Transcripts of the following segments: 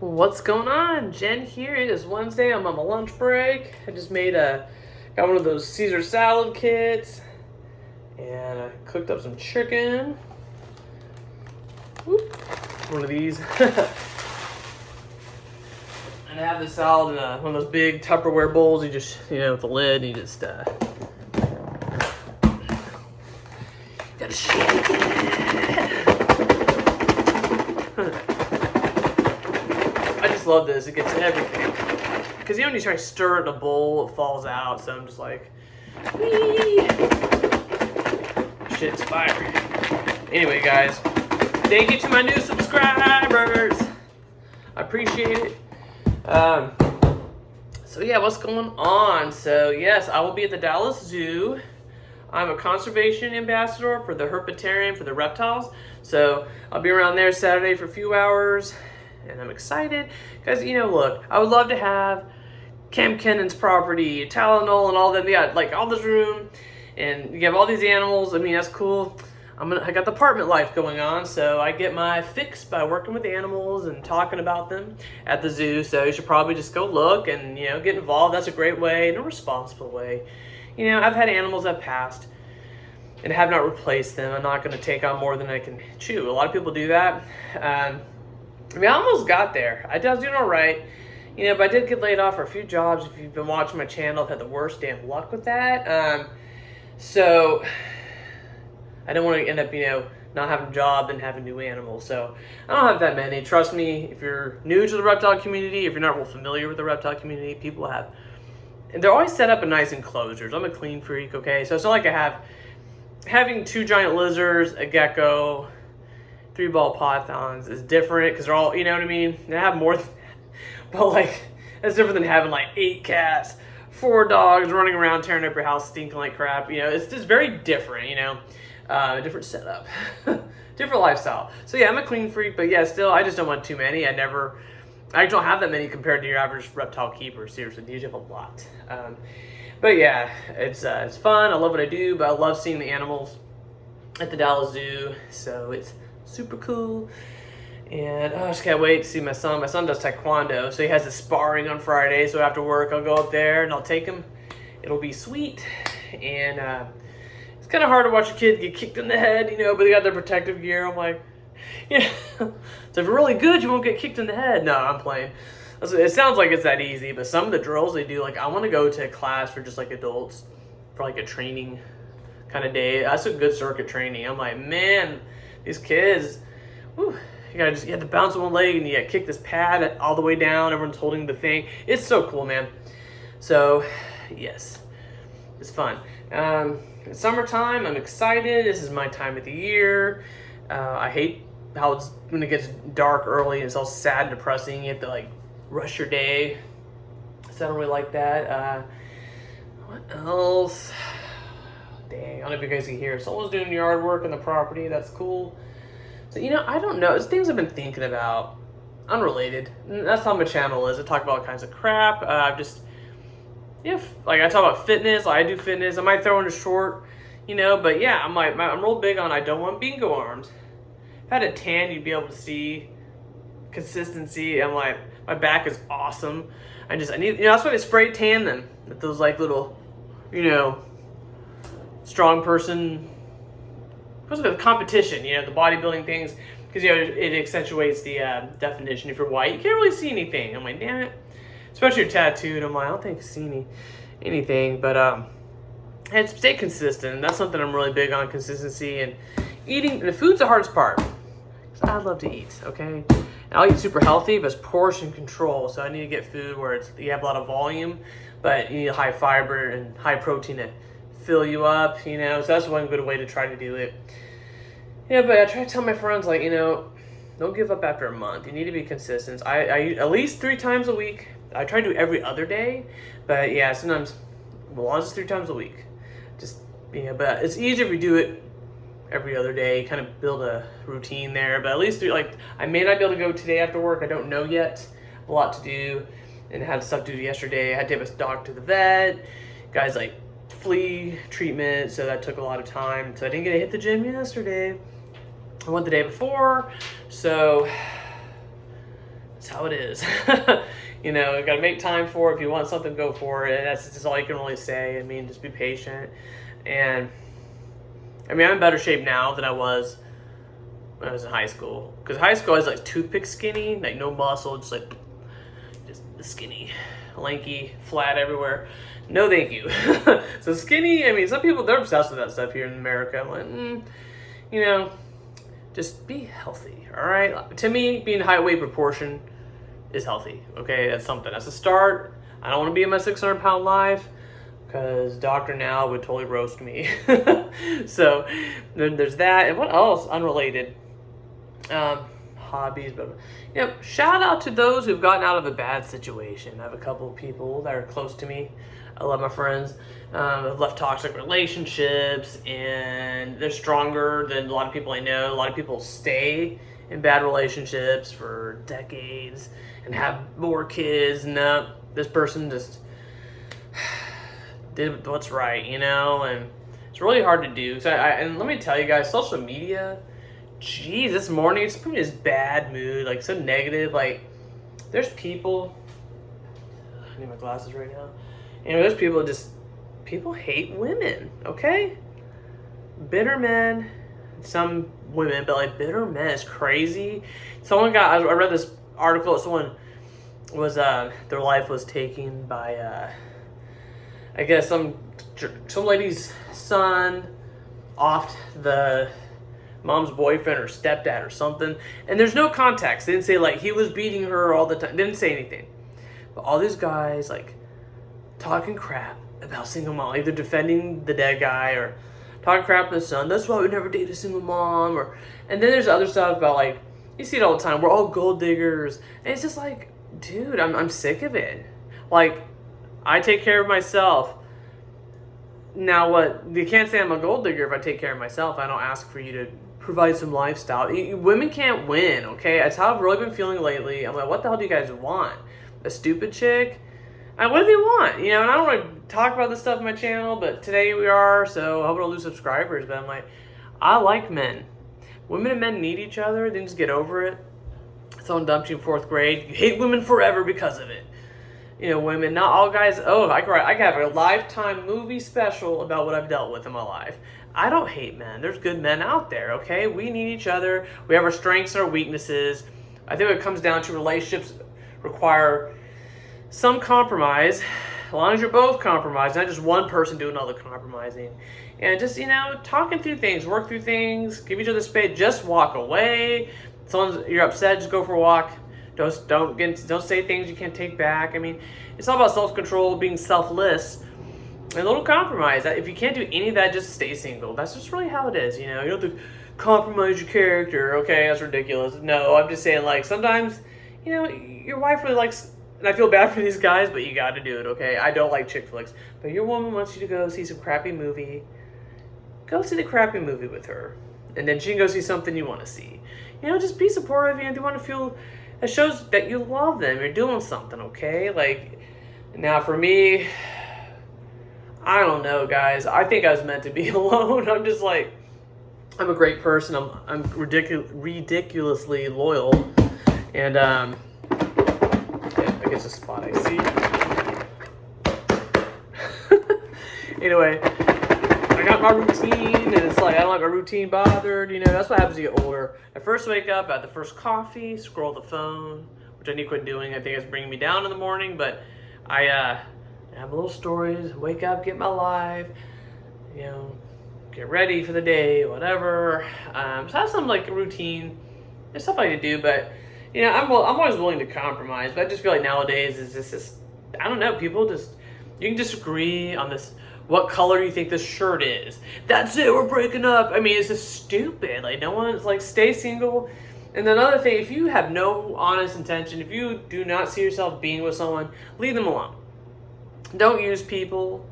What's going on? Jen here. It is Wednesday. I'm on my lunch break. I just got one of those Caesar salad kits, and I cooked up some chicken. Whoop. One of these. And I have the salad in one of those big Tupperware bowls. You just, with the lid, you just gotta shake it. I just love this. It gets everything. Because when you try to stir it in a bowl, it falls out. So I'm just like, whee! Shit's fire. Anyway, guys, thank you to my new subscribers. I appreciate it. So yeah, what's going on? So yes, I will be at the Dallas Zoo. I'm a conservation ambassador for the herpetarium, for the reptiles. So I'll be around there Saturday for a few hours. And I'm excited because, look, I would love to have Cam Kennan's property, Tylenol and all that. They got like all this room and you have all these animals. I mean, that's cool. I got the apartment life going on, so I get my fix by working with animals and talking about them at the zoo. So you should probably just go look and, get involved. That's a great way, in a responsible way. I've had animals that passed and have not replaced them. I'm not going to take on more than I can chew. A lot of people do that. I almost got there. I was doing all right, but I did get laid off for a few jobs. If you've been watching my channel, I've had the worst damn luck with that. So I don't want to end up, not having a job and having new animals. So I don't have that many. Trust me, if you're new to the reptile community, if you're not real familiar with the reptile community, people have, and they're always set up in nice enclosures. I'm a clean freak, okay? So it's not like having 2 giant lizards, a gecko, 3 ball pythons is different because they're all, you know what I mean? They have more than that. But like, that's different than having like 8 cats, 4 dogs running around tearing up your house, stinking like crap. It's just very different, a different setup, different lifestyle. So yeah, I'm a clean freak, but yeah, still, I just don't want too many. I don't have that many compared to your average reptile keeper. Seriously, you have a lot. But yeah, it's fun. I love what I do, but I love seeing the animals at the Dallas Zoo. So it's super cool. And I just can't wait to see my son. My son does taekwondo, so he has a sparring on Friday. So after work, I'll go up there and I'll take him. It'll be sweet. And it's kind of hard to watch a kid get kicked in the head, but they got their protective gear. I'm like, so if you're really good, you won't get kicked in the head. No, I'm playing. It sounds like it's that easy, but some of the drills they do, like I want to go to a class for just like adults, for like a training kind of day. That's a good circuit training. I'm like, man, these kids, whew, you have to bounce one leg and you got to kick this pad all the way down. Everyone's holding the thing. It's so cool, man. So, yes, it's fun. It's summertime. I'm excited. This is my time of the year. I hate how it's when it gets dark early. It's all sad and depressing. You have to like rush your day. So I don't really like that. What else? Dang, I don't know if you guys can hear. Someone's doing yard work on the property. That's cool. So, I don't know. It's things I've been thinking about. Unrelated. That's how my channel is. I talk about all kinds of crap. I talk about fitness. I do fitness. I might throw in a short, but yeah, I'm real big on I don't want bingo arms. If I had a tan, you'd be able to see consistency. I'm like, my back is awesome. I need, that's why they spray tan them. With those like little, strong person, what's the competition, the bodybuilding things, because it accentuates the definition. If you're white, you can't really see anything. I'm like, damn it, especially if you're tattooed. I'm like, I don't think you see anything, but and stay consistent. That's something I'm really big on, consistency and eating. The food's the hardest part, because I love to eat. Okay, and I'll eat super healthy, but it's portion control. So I need to get food where you have a lot of volume, but you need high fiber and high protein to fill you up, so that's one good way to try to do it. But I try to tell my friends, like, don't give up after a month. You need to be consistent. I eat at least 3 times a week. I try to do every other day, but yeah, sometimes, as long as it's 3 times a week, just, but it's easier if you do it every other day, kind of build a routine there, but at least 3, like, I may not be able to go today after work. I don't know yet. A lot to do, and I had stuff to do yesterday. I had to have a dog to the vet. Guys, like, flea treatment, so that took a lot of time. So I didn't get to hit the gym yesterday. I went the day before, so That's how it is. You know, you got to make time for it. If you want something, go for it. And that's just all you can really say. I mean, just be patient. And I mean, I'm in better shape now than I was when I was in high school. Because high school, I was like toothpick skinny, like no muscle, just skinny, lanky, flat everywhere. No, thank you. So skinny, I mean, some people, they're obsessed with that stuff here in America. I'm like, you know, just be healthy, all right? To me, being height weight proportion is healthy, okay? That's something. That's a start. I don't want to be in my 600-pound life because Dr. Now would totally roast me. So then there's that. And what else? Unrelated. Hobbies, but you know, shout out to those who've gotten out of a bad situation. I have a couple of people that are close to me. I love my friends. Have left toxic relationships, and they're stronger than a lot of people I know. A lot of people stay in bad relationships for decades and have more kids. No, this person just did what's right, you know, and it's really hard to do. So and let me tell you guys, social media. Jeez, this morning it's put me in this bad mood, like so negative. Like, there's people. I need my glasses right now. You know, there's people hate women. Okay, bitter men, some women, but like bitter men is crazy. I read this article. Someone was their life was taken by I guess some lady's son offed the mom's boyfriend or stepdad or something, and there's no context. They didn't say like he was beating her all the time. They didn't say anything. But all these guys like talking crap about single mom, either defending the dead guy or talking crap to the son. That's why I would never date a single mom. And then there's other stuff about like, you see it all the time. We're all gold diggers, and it's just like, dude, I'm sick of it. Like, I take care of myself. Now what? You can't say I'm a gold digger if I take care of myself. I don't ask for you to provide some lifestyle. Women can't win, okay? That's how I've really been feeling lately. I'm like, what the hell do you guys want? A stupid chick? And what do they want? You know, and I don't want to talk about this stuff on my channel, but today we are, so I hope I don't lose subscribers. But I'm like, I like men. Women and men need each other. Then just get over it. Someone dumped you in 4th grade. You hate women forever because of it. You know, women, not all guys. Oh, I could have a lifetime movie special about what I've dealt with in my life. I don't hate men. There's good men out there, okay? We need each other. We have our strengths and our weaknesses. I think when it comes down to relationships require some compromise, as long as you're both compromised, not just one person doing all the compromising. And just, you know, talking through things, work through things, give each other space, just walk away. You're upset, just go for a walk. Don't say things you can't take back. I mean, it's all about self-control, being selfless, and a little compromise. If you can't do any of that, just stay single. That's just really how it is, you know. You don't have to compromise your character. Okay, that's ridiculous. No, I'm just saying, like, sometimes, you know, your wife really likes, and I feel bad for these guys, but you got to do it, okay? I don't like chick flicks, but your woman wants you to go see some crappy movie. Go see the crappy movie with her, and then she can go see something you want to see. You know, just be supportive, and if you want to feel, it shows that you love them. You're doing something, okay? Like, now for me, I don't know, guys. I think I was meant to be alone. I'm just like, I'm a great person. I'm ridiculously loyal, and I guess a spot I see. Anyway, I got my routine, and it's like I don't like my routine bothered. You know, that's what happens as you get older. I first wake up, I have the first coffee, scroll the phone, which I need to quit doing. I think it's bringing me down in the morning, but I have little stories, wake up, get my life, you know, get ready for the day, whatever. So I have some like routine. There's stuff I need to do, but you know, I'm always willing to compromise. But I just feel like nowadays is just this. I don't know. People just, you can disagree on this. What color you think this shirt is? That's it. We're breaking up. I mean, it's just stupid. Like, no one's like, stay single. And another thing, if you have no honest intention, if you do not see yourself being with someone, leave them alone. Don't use people.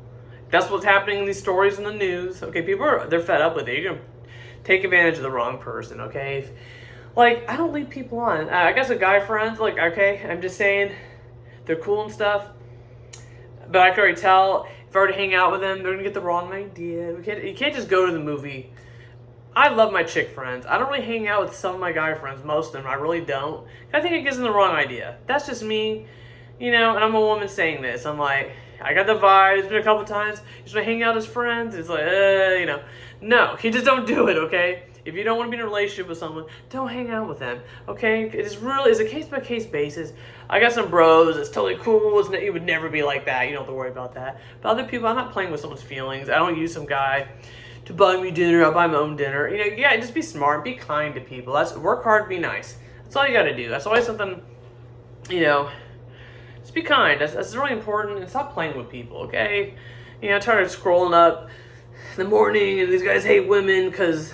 That's what's happening in these stories in the news. Okay, they're fed up with it. You're gonna take advantage of the wrong person. Okay, like, I don't lead people on. I guess a guy friends, like, okay, I'm just saying, they're cool and stuff, but I can already tell if I were to hang out with them, they're gonna get the wrong idea. You can't just go to the movie I love my chick friends. I don't really hang out with some of my guy friends, most of them. I really don't. I think it gives them the wrong idea. That's just me, and I'm a woman saying this. I'm like, I got the vibe. It's been a couple times. Just want to hang out as friends. It's like, No, you just don't do it, okay? If you don't want to be in a relationship with someone, don't hang out with them, okay? It's a case-by-case basis. I got some bros. It's totally cool. It would never be like that. You don't have to worry about that. But other people, I'm not playing with someone's feelings. I don't use some guy to buy me dinner. I'll buy my own dinner. Just be smart. Be kind to people. Work hard. Be nice. That's all you got to do. That's always something, just be kind. That's really important. And stop playing with people, okay? I started scrolling up in the morning, and these guys hate women because,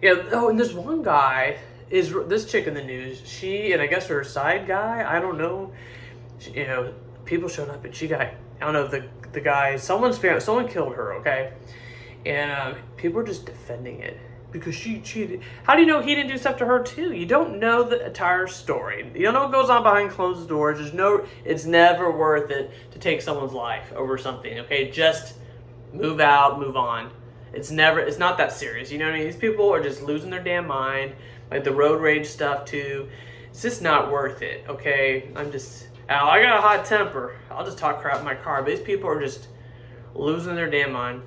and there's one guy, this chick in the news, she, and I guess her side guy, I don't know, people showed up, and she got, I don't know if the guy, someone killed her, okay? And people were just defending it because she cheated. How do you know he didn't do stuff to her too? You don't know the entire story. You don't know what goes on behind closed doors. It's never worth it to take someone's life over something, okay? Just move out, move on. It's not that serious. You know what I mean? These people are just losing their damn mind. Like the road rage stuff too. It's just not worth it, okay? I got a hot temper. I'll just talk crap in my car. But these people are just losing their damn mind,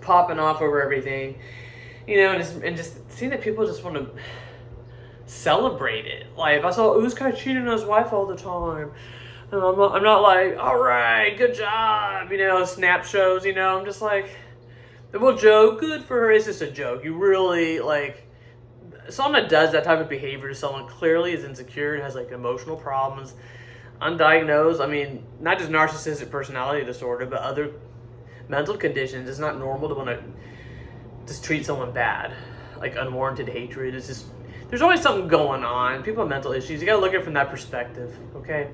popping off over everything, and just seeing that people just want to celebrate it. Like, if I saw this guy cheating on his wife all the time, and I'm not like, all right, good job, snap shows, I'm just like, we'll joke, good for her. It's just a joke. You really, someone that does that type of behavior to someone clearly is insecure and has, emotional problems, undiagnosed. I mean, not just narcissistic personality disorder, but other mental conditions. It's not normal to want to just treat someone bad, like unwarranted hatred. It's just, there's always something going on. People have mental issues. You gotta look at it from that perspective, okay?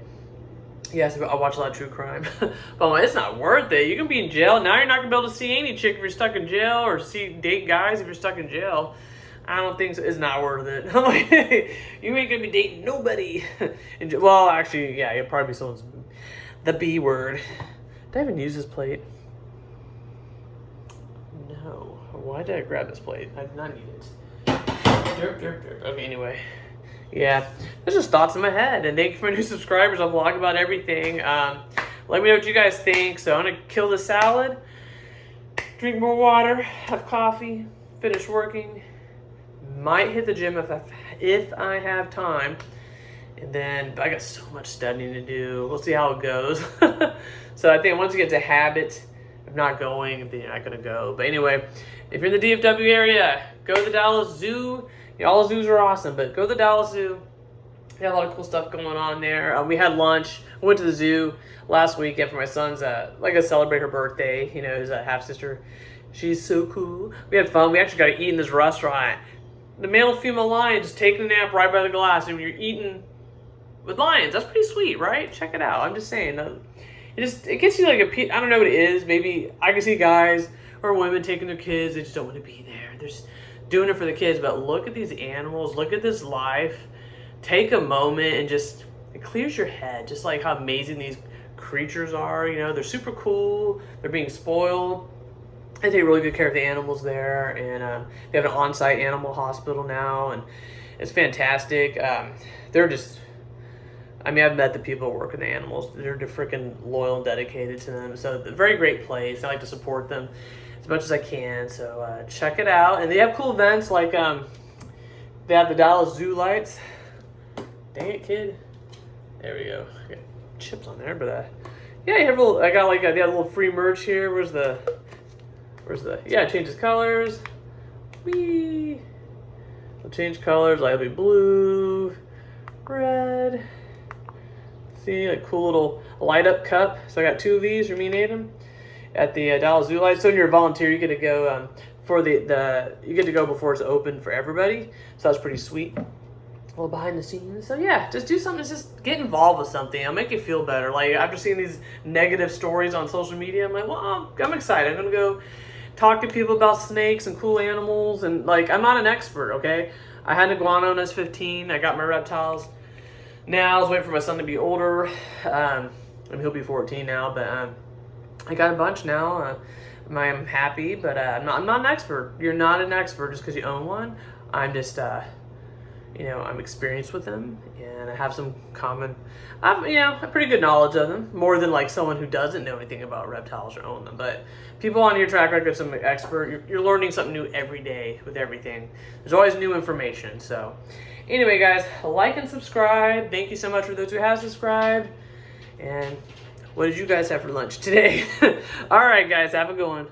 Yes, I watch a lot of true crime, but it's not worth it. You can be in jail. Now you're not gonna be able to see any chick if you're stuck in jail, or date guys if you're stuck in jail. I don't think so. It's not worth it. I'm like, you ain't gonna be dating nobody. Well, actually, yeah, you'll probably be someone's, the B word. Did I even use this plate? No. Why did I grab this plate? I did not need it. Okay, anyway. Yeah, there's just thoughts in my head. And thank you for my new subscribers. I'll vlog about everything. Let me know what you guys think. So I'm going to kill the salad, drink more water, have coffee, finish working. Might hit the gym if I have time. And then I got so much studying to do. We'll see how it goes. So I think once you get to habit of not going, then you're not going to go. But anyway, if you're in the DFW area, go to the Dallas Zoo. All the zoos are awesome, but go to the Dallas Zoo. They had a lot of cool stuff going on there. We had lunch. We went to the zoo last weekend for my son's, to celebrate her birthday. His half-sister. She's so cool. We had fun. We actually got to eat in this restaurant. The male and female lion just taking a nap right by the glass, and you're eating with lions. That's pretty sweet, right? Check it out. I'm just saying. It gets you I don't know what it is. Maybe I can see guys or women taking their kids. They just don't want to be there. They're just doing it for the kids. But look at these animals. Look at this life. Take a moment and it clears your head. Just like how amazing these creatures are. They're super cool. They're being spoiled. They take really good care of the animals there. And they have an on-site animal hospital now. And it's fantastic. They're just... I've met the people who work with the animals. They're freaking loyal and dedicated to them. So, a very great place. I like to support them as much as I can. So, check it out. And they have cool events like they have the Dallas Zoo lights. Dang it, kid. There we go. I got chips on there, but yeah, you have they got a little free merch here. Where's the? Yeah, it changes colors. Whee! It'll change colors. It'll be blue, red. See, a cool little light up cup. So I got 2 of these for me and Adam at the Dallas Zoo Light. So when you're a volunteer, you get to go you get to go before it's open for everybody. So that's pretty sweet. A little behind the scenes. So yeah, just do something. Just get involved with something. It'll make you feel better. Like after seeing these negative stories on social media, I'm like, well, I'm excited. I'm gonna go talk to people about snakes and cool animals. And I'm not an expert, okay? I had an iguana when I was 15. I got my reptiles. Now I was waiting for my son to be older. He'll be 14 now, but I got a bunch now. I'm happy, but I'm not an expert. You're not an expert just because you own one. I'm just, I'm experienced with them, and I have some a pretty good knowledge of them, more than like someone who doesn't know anything about reptiles or own them. But people on your track record, some expert, you're learning something new every day with everything. There's always new information. So, anyway, guys, like and subscribe. Thank you so much for those who have subscribed. And what did you guys have for lunch today? All right, guys, have a good one.